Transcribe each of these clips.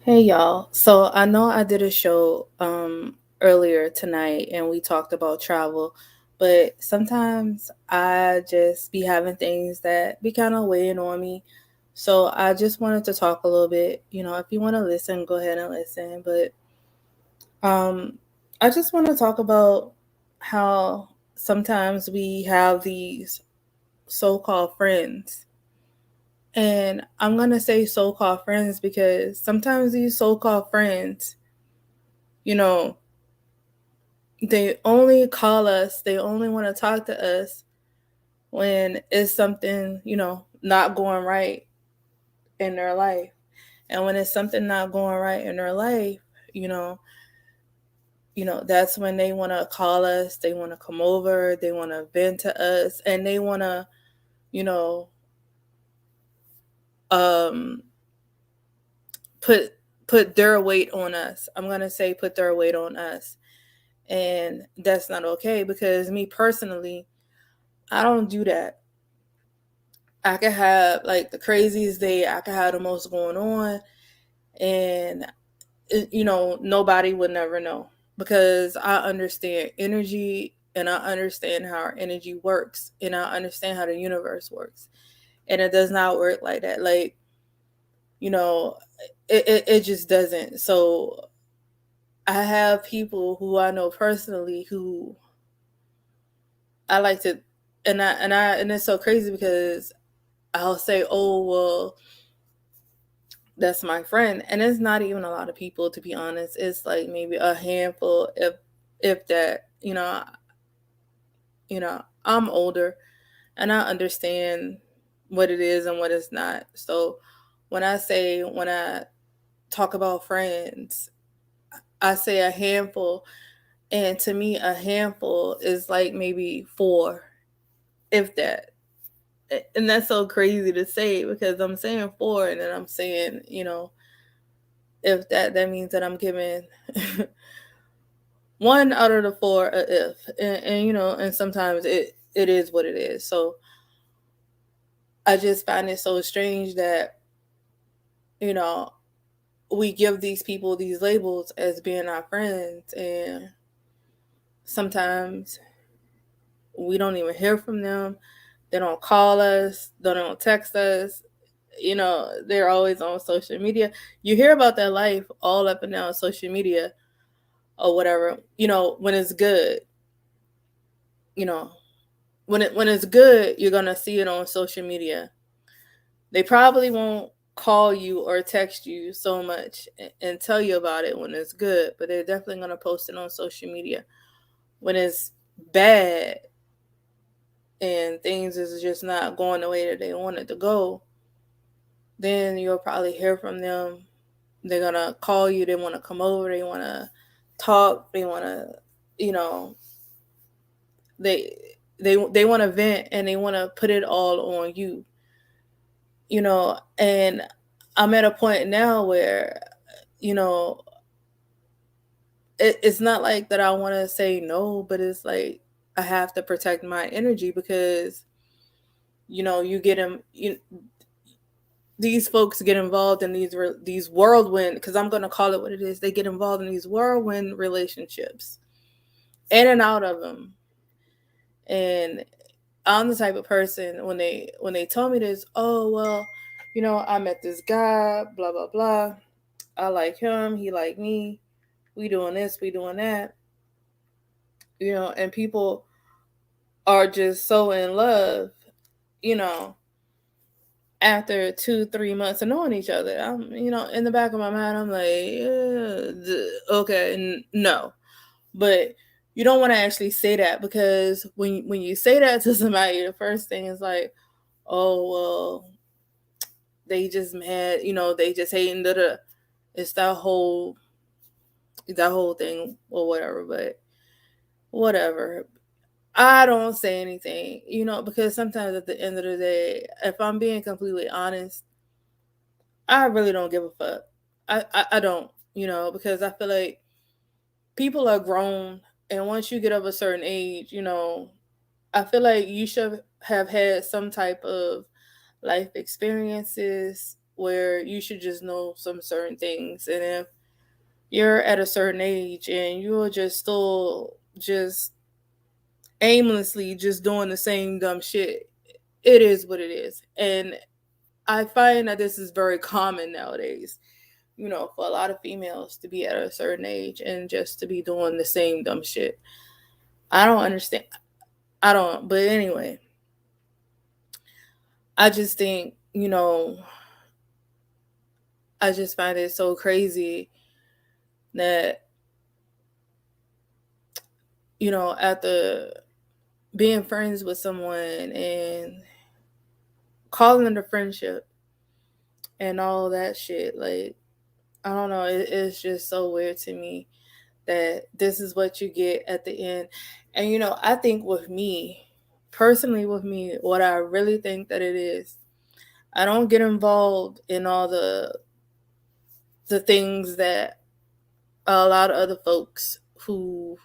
Hey y'all. So I know I did a show earlier tonight and we talked about travel, but sometimes I just be having things that be kind of weighing on me. So I just wanted to talk a little bit. If you want to listen, go ahead and listen, but um I just want to talk about how sometimes we have these so-called friends. And I'm going to say so-called friends because sometimes these so-called friends, you know, they only call us, they only want to talk to us when it's something, not going right in their life. And when it's something not going right in their life, you know, that's when they want to call us, they want to come over, they want to vent to us, and they want to, you know, um put put their weight on us. I'm going to say put their weight on us. And that's not okay because me personally, I don't do that. I could have like the craziest day, I could have the most going on, and nobody would never know because I understand energy and I understand how our energy works and I understand how the universe works. And it does not work like that. Like, you know, it just doesn't. So I have people who I know personally who I like to, and it's so crazy because I'll say, oh well, that's my friend, and it's not even a lot of people, to be honest. It's like maybe a handful, if that. I'm older, and I understand what it is and what it's not. So when I talk about friends, I say a handful, and to me, a handful is like maybe four, if that. And that's so crazy to say because I'm saying four, and then I'm saying, if that means that I'm giving one out of the four a if, and sometimes it is what it is. So I just find it so strange that you know we give these people these labels as being our friends, and sometimes we don't even hear from them. They don't call us, they don't text us. They're always on social media. You hear about their life all up and down social media or whatever, when it's good. you know when it's good, you're gonna see it on social media. They probably won't call you or text you so much and tell you about it when it's good, but they're definitely gonna post it on social media when it's bad and things is just not going the way that they want it to go. Then you'll probably hear from them. They're gonna call you, they want to come over, they want to talk, they want to, you know they they want to vent and they want to put it all on you. And I'm at a point now where, you know it's not like that I want to say no, but it's like I have to protect my energy because you get them. These folks get involved in these whirlwind, because I'm going to call it what it is. They get involved in these whirlwind relationships, in and out of them. And I'm the type of person, when they tell me this, oh well, I met this guy, blah blah blah. I like him, he like me. We doing this, we doing that. And people are just so in love, you know, after 2, 3 months of knowing each other. In the back of my mind, I'm like, okay, no. But you don't want to actually say that, because when you say that to somebody, the first thing is like, oh well, they just mad, they just hating. It's that whole thing or whatever. But whatever. I don't say anything, because sometimes at the end of the day, if I'm being completely honest, I really don't give a fuck. I don't, because I feel like people are grown, and once you get of a certain age, I feel like you should have had some type of life experiences where you should just know some certain things. And if you're at a certain age and you're just still just aimlessly just doing the same dumb shit, it is what it is. And I find that this is very common nowadays, for a lot of females to be at a certain age and just to be doing the same dumb shit. I don't understand. I don't, but anyway, I just think, I just find it so crazy that, after being friends with someone and calling it a friendship and all that shit, like, I don't know, it's just so weird to me that this is what you get at the end. And, I think with me, personally with me, what I really think that it is, I don't get involved in all the things that a lot of other folks who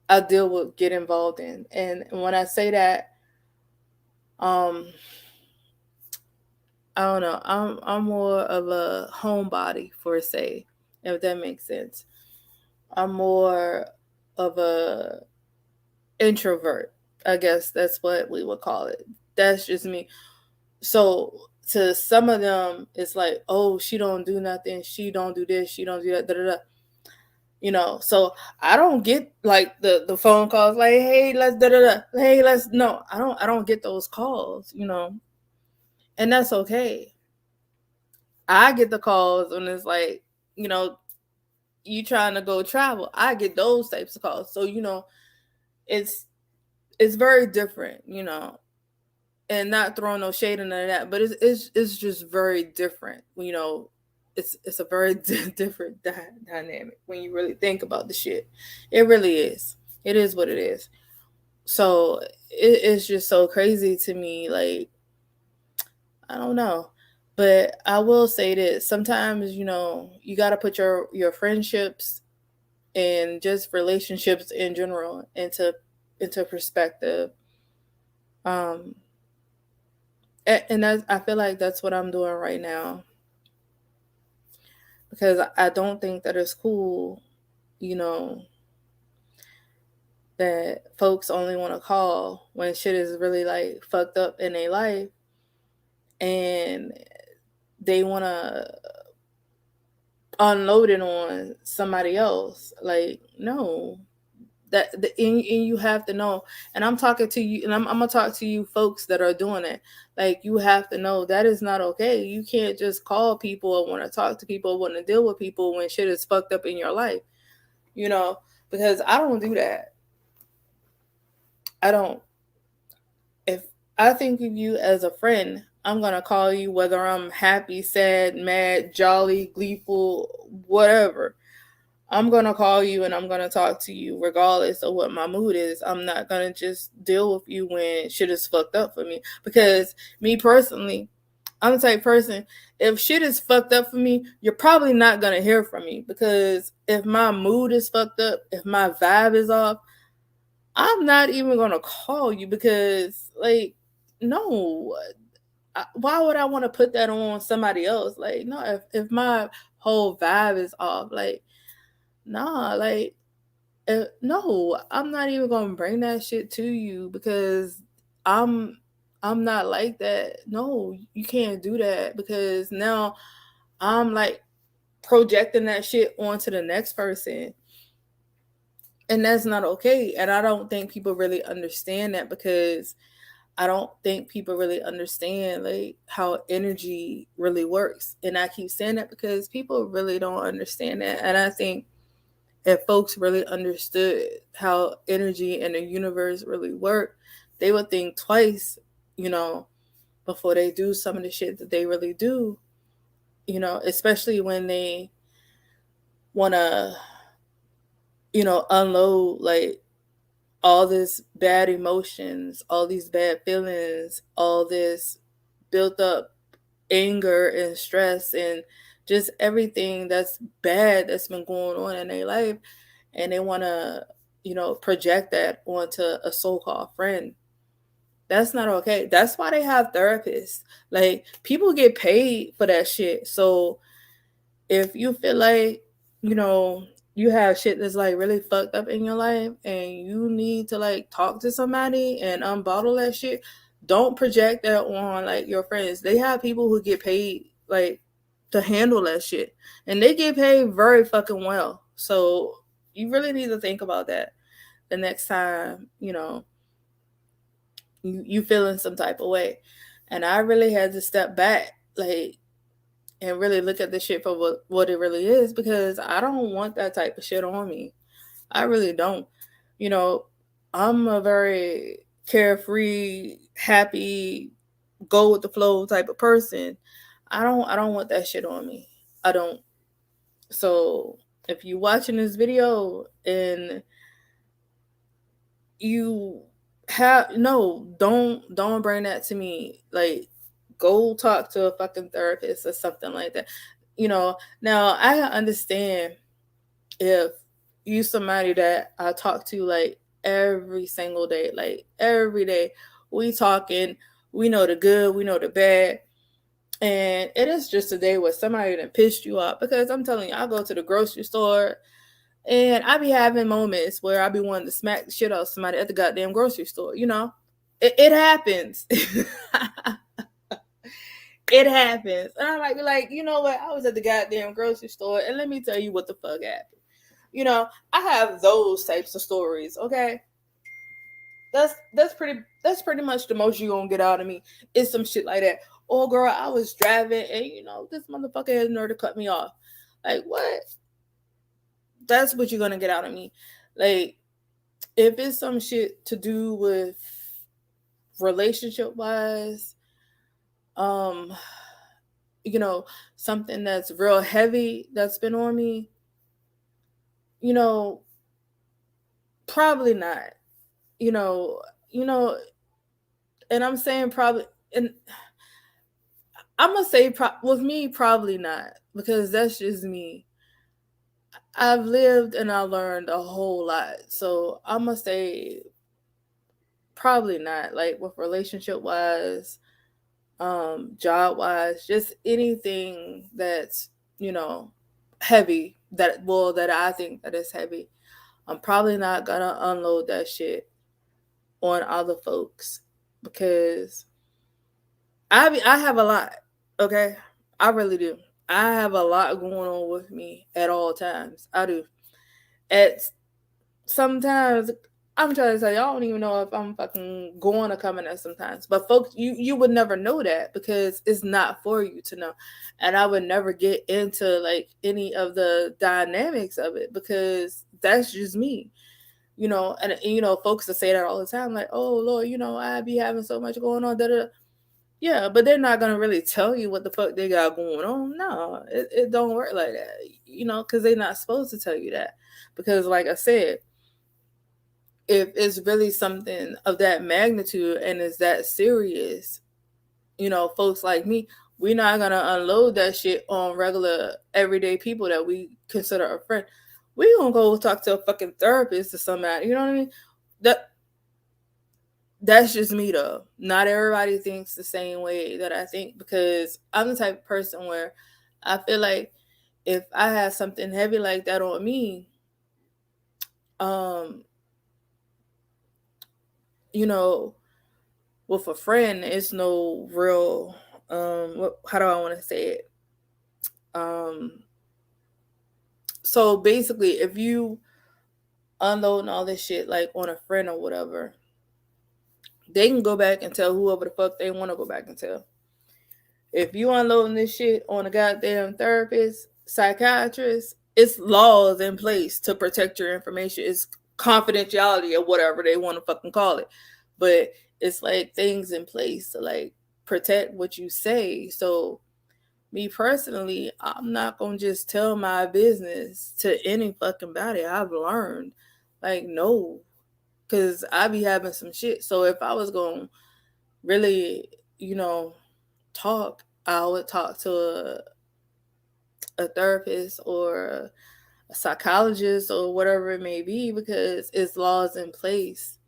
I deal with get involved in. And when I say that, um, I don't know, I'm more of a homebody for say, if that makes sense. I'm more of a introvert. I guess that's what we would call it. That's just me. So to some of them, it's like, oh, she don't do nothing. She don't do this. She don't do that. Da, da, da. So I don't get like the phone calls like, hey, let's da da da. Hey, let's no. I don't get those calls. And that's okay. I get the calls when it's like, you trying to go travel. I get those types of calls. So it's it's very different, and not throwing no shade in none of that, but it's just very different. It's a very different dynamic when you really think about the shit. It really is. It is what it is. So it's just so crazy to me. Like, I don't know, but I will say this: sometimes you got to put your friendships and just relationships in general into perspective. Um, and I feel like that's what I'm doing right now, because I don't think that it's cool, you know, that folks only want to call when shit is really like fucked up in their life, and they want to unload it on somebody else. Like, no, and you have to know. And I'm talking to you, and I'm gonna talk to you folks that are doing it. Like, you have to know that is not okay. You can't just call people or want to talk to people or want to deal with people when shit is fucked up in your life, because I don't do that. I don't. If I think of you as a friend, I'm gonna call you whether I'm happy, sad, mad, jolly, gleeful, whatever. I'm gonna call you and I'm gonna talk to you regardless of what my mood is. I'm not gonna just deal with you when shit is fucked up for me. Because me personally, I'm the type person, if shit is fucked up for me, you're probably not gonna hear from me. Because if my mood is fucked up, if my vibe is off, I'm not even gonna call you, because like, no. Why would I want to put that on somebody else? Like, no, if my whole vibe is off, like, nah, like, no, I'm not even gonna bring that shit to you, because I'm I'm not like that. No, you can't do that, because now I'm like projecting that shit onto the next person, and that's not okay. And I don't think people really understand that, because I don't think people really understand like how energy really works. And I keep saying that because people really don't understand that. And I think if folks really understood how energy and the universe really work, they would think twice, you know, before they do some of the shit that they really do, especially when they want to, unload like all this bad emotions, all these bad feelings, all this built up anger and stress and just everything that's bad that's been going on in their life, and they want to project that onto a so-called friend. That's not okay. That's why they have therapists. Like, people get paid for that shit. So if you feel like, you know, you have shit that's like really fucked up in your life and you need to like talk to somebody and unbottle that shit, don't project that on like your friends. They have people who get paid like to handle that shit. And they get paid very fucking well. So you really need to think about that the next time, you feeling some type of way. And I really had to step back, like, and really look at the shit for what it really is, because I don't want that type of shit on me. I really don't. You know, I'm a very carefree, happy, go with the flow type of person. I don't want that shit on me. I don't. So if you watching this video and you have no, don't bring that to me. Like, go talk to a fucking therapist or something like that. Now I understand if you somebody that I talk to like every single day, like every day, we talking, we know the good, we know the bad. And it is just a day where somebody that pissed you off, because I'm telling you, I go to the grocery store and I be having moments where I be wanting to smack the shit out of somebody at the goddamn grocery store. It happens. It happens. And I might be like, you know what? I was at the goddamn grocery store and let me tell you what the fuck happened. I have those types of stories, okay? That's pretty much the most you gonna get out of me is some shit like that. Oh girl, I was driving and this motherfucker had the nerve to cut me off. Like, what? That's what you're gonna get out of me. Like, if it's some shit to do with relationship wise, um, you know, something that's real heavy that's been on me, you know, probably not. You know, you know, and I'm saying probably, and I'm gonna say with me probably not, because that's just me. I've lived and I learned a whole lot, so I'm gonna say probably not. Like, with relationship wise, job wise, just anything that's heavy, that I think that is heavy. I'm probably not gonna unload that shit on other folks, because I have a lot. Okay, I really do. I have a lot going on with me at all times. I do. At sometimes, I'm trying to tell you, I don't even know if I'm fucking going or coming at sometimes. But folks, you would never know that, because it's not for you to know. And I would never get into like any of the dynamics of it, because that's just me. And folks that say that all the time, like, oh Lord, I be having so much going on, da da. Yeah, but they're not gonna really tell you what the fuck they got going on. No, it don't work like that. Because they're not supposed to tell you that. Because, like I said, if it's really something of that magnitude and is that serious, folks like me, we're not gonna unload that shit on regular everyday people that we consider a friend. We gonna go talk to a fucking therapist or somebody. You know what I mean? That that's just me though. Not everybody thinks the same way that I think, because I'm the type of person where I feel like if I have something heavy like that on me, um, you know, with a friend, it's no real how do I want to say it? Um, so basically, if you unloading all this shit like on a friend or whatever, they can go back and tell whoever the fuck they want to go back and tell. If you unloading this shit on a goddamn therapist, psychiatrist, it's laws in place to protect your information. It's confidentiality or whatever they want to fucking call it. But it's like things in place to like protect what you say. So me personally, I'm not gonna just tell my business to any fucking body. I've learned. Like, no. Cause I be having some shit. So if I was gonna really, talk, I would talk to a therapist or a psychologist or whatever it may be, because it's laws in place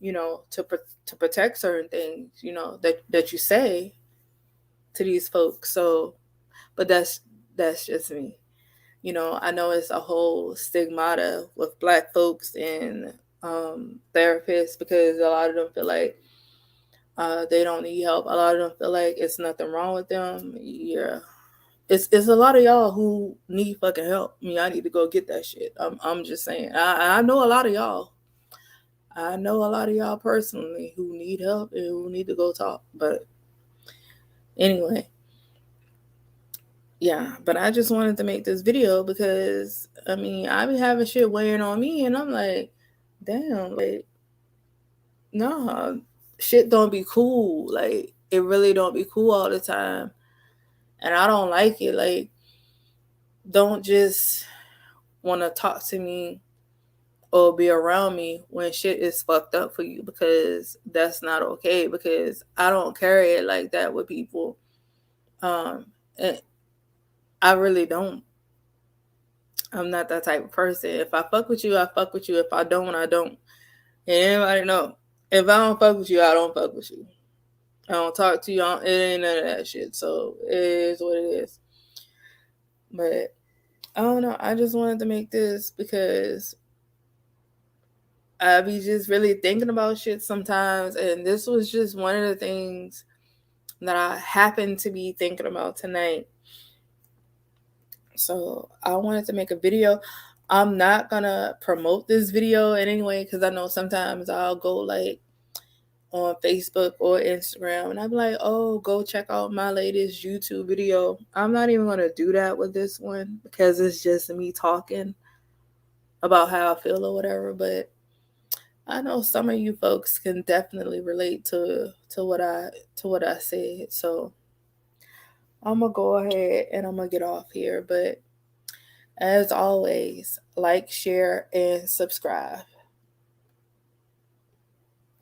to protect certain things, that you say to these folks. So, but that's just me. I know it's a whole stigmata with Black folks and therapists, because a lot of them feel like they don't need help. A lot of them feel like it's nothing wrong with them. Yeah, it's a lot of y'all who need fucking help. I mean, I need to go get that shit. I'm just saying. I know a lot of y'all. I know a lot of y'all personally who need help and who need to go talk. But anyway, yeah. But I just wanted to make this video because I mean I be having shit weighing on me, and I'm like, damn, like, nah, shit don't be cool. Like, it really don't be cool all the time, and I don't like it. Like, don't just want to talk to me or be around me when shit is fucked up for you, because that's not okay, because I don't carry it like that with people. And I really don't. I'm not that type of person. If I fuck with you, I fuck with you. If I don't, I don't. And anybody know, if I don't fuck with you, I don't fuck with you. I don't talk to you. It ain't none of that shit. So it is what it is. But I don't know. I just wanted to make this because I be just really thinking about shit sometimes, and this was just one of the things that I happened to be thinking about tonight. So I wanted to make a video. I'm not gonna promote this video in any way, because I know sometimes I'll go like on Facebook or Instagram and I'm like, oh, go check out my latest YouTube video. I'm not even gonna do that with this one, because it's just me talking about how I feel or whatever. But I know some of you folks can definitely relate to what I said. So I'm gonna go ahead and I'm gonna get off here. But as always, like, share, and subscribe.